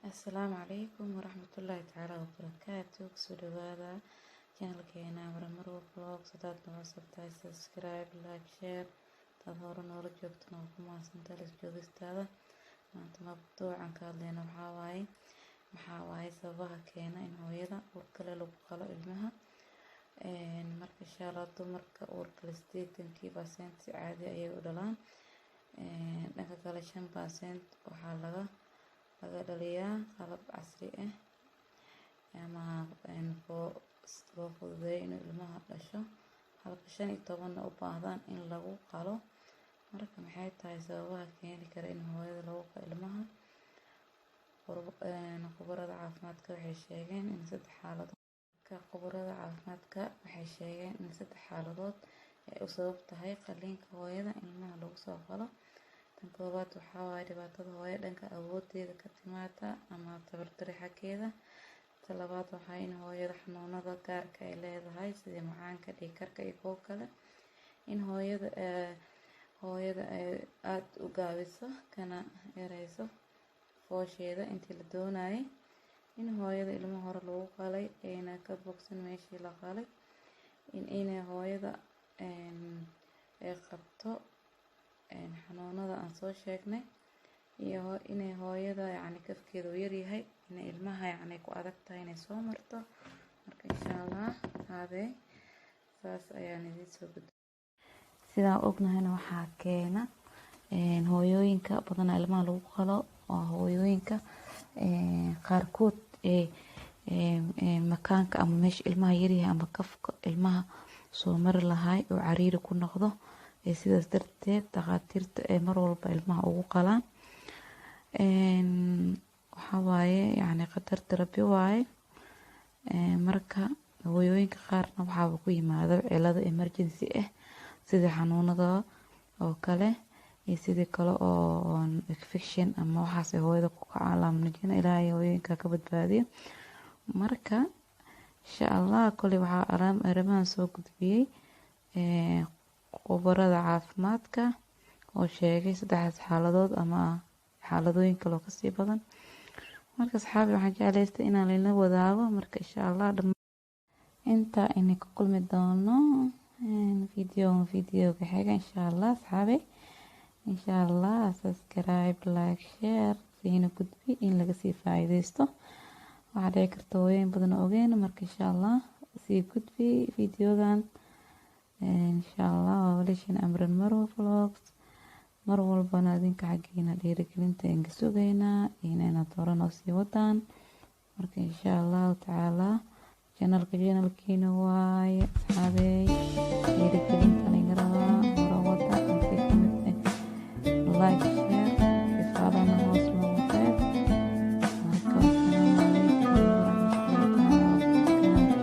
Asalaamu calaykum waraxmatullaahi tacaala wabarakaatu. Kusoo dhawaada channelkeena Marmar Vlog. Hadaad noo sabtahay subscribe, like, share. Dad hore noola joogtana waa ku mahadsantahay la joogistaada. Maanta mawduucan ka hadlayna maxaa waaye sababaha keena in hooyada uurka leh lagu qalo ilmaha. Marka insha Allah dumarka uurka leh 80% si caadi ayay u dhalaan. Dhanka kale 5% waxaa laga dhaliyaa qalab casri ah ama loo fududeeyo in ilmaha dhasho, halka 15 u baahdaan in lagu qalo. Marka maxay tahay sababaha keeni kara in hooyada lagu qalo ilmaha? Khubarada caafimaadka waxay sheegeen in 3 xaaladood ay u sabab tahay qaliinka hooyada in ilmaha lagu soo qalo. Tan koowaad waxaa waaye dhibaatada hooyada dhanka awoodeeda ka timaada ama tabardarri xaggeeda. Tan labaad waxaa in hooyada xanuunada gaarka ay leedahay sida macaanka, dhiig karka iyo kuwo kale. In hooyada ay aad u gaabiso kana yareyso foosheeda intii la doonayay. In hooyada ilmo hore lagu qalay ayna ka bogsan meeshii la qalay. Inay hooyada ay qabto xanuunada aan soo sheegnay, iyo inay hooyada kafkeedu yar yahay, inay ilmaha ku adag tahay inay soo marto. Marka insha Allah saas ayaan idin soo gudbin. Sidaan ognahayna waxaa keena hooyooyinka badan ilmaha lagu qalo waa hooyooyinka qaarkood makaanka ama meesha ilmaha yar yahay ama kafka ilmaha soo mari lahay oo cariiri ku noqdo. Sidaas darteed dhaqaatiirta ay mar walba ilmaha ugu qalaan. Waxaa waaye qadarta Rabbi waaye. Marka hooyooyinka qaarna waxaaba ku yimaado cilado emergency ah sida xanuunada oo kale iyo sidii kale oo infection ama waxaas ay hooyada ku kacaan laamnijina Ilaahay hooyooyinka ka badbaadiyo. Marka insha Allah kulli waxaa arrimahan soo gudbiyay khubarada caafimaadka oo sheegay 3 xaaladood ama xaaladooyin kale oo kasii badan. Marka asxaabi waxaan jeclaystay inaan la wadaago. Marka insha Allah inta inay ku kulmi doono video ka xiga insha Allah asxaabi. Insha Allah subscribe, like, share siina gudbi in laga sii faa'iideysto. Waxaa dhici karta hooyooyin badan oo ogeyn. Marka insha Allah sii gudbi videogan. insha Allah waa walaashin Marmar Vlog. Mar walbana idinka xaggiina dhiirigelinta inga sugaynaa inaad hore noo sii wadaan. Marka insha Allah tacaala channelkiina waaye asxaabey dhiirigelinta inga rabaa hore wada intii ka mid ah like, share, ifaalana hoos loogu reeb. Marka assalaamu calaykum waraxmatullaahi tacaala wabarakaatuh.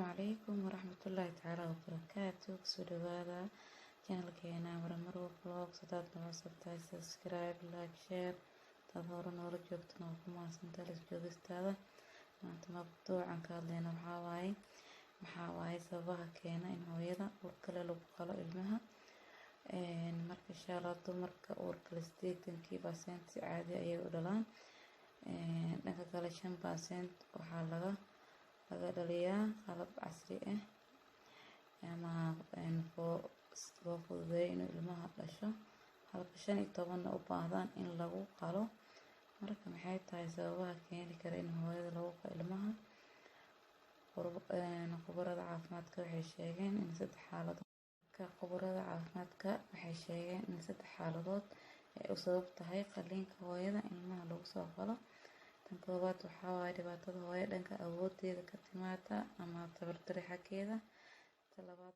calaykum waraxmatullaahi tacaala wabarakaatu. Kusoo dhawaada channelkeena Marmaro Vlogs. Hadaad nala sabtahay subscribe, like, share. Hadaad hore noola joogtana waa ku mahadsantahay la joogistaada. maanta mawduucan ka hadlayna maxaa waaye sababaha keena in hooyada uurka leh lagu qalo ilmaha. marka insha Allah dumarka uurka leh 80% si caadi ayay u dhalaan. dhanka kale 5% waxaa laga dhaliyaa qalab casri ah ama loo fududeeyo inuu ilmaha dhasho, halka 15 u baahdaan in lagu qalo. marka maxay tahay sababaha keeni kara in hooyada lagu qalo ilmaha? khubarada caafimaadka waxay sheegeen in 3 xaaladood ay u sabab tahay qaliinka hooyada in ilmaha lagu soo qalo. tan koowaad waxaa waaye dhibaatada hooyada dhanka awoodeeda ka timaada ama tabar dari xaggeeda. tan labaad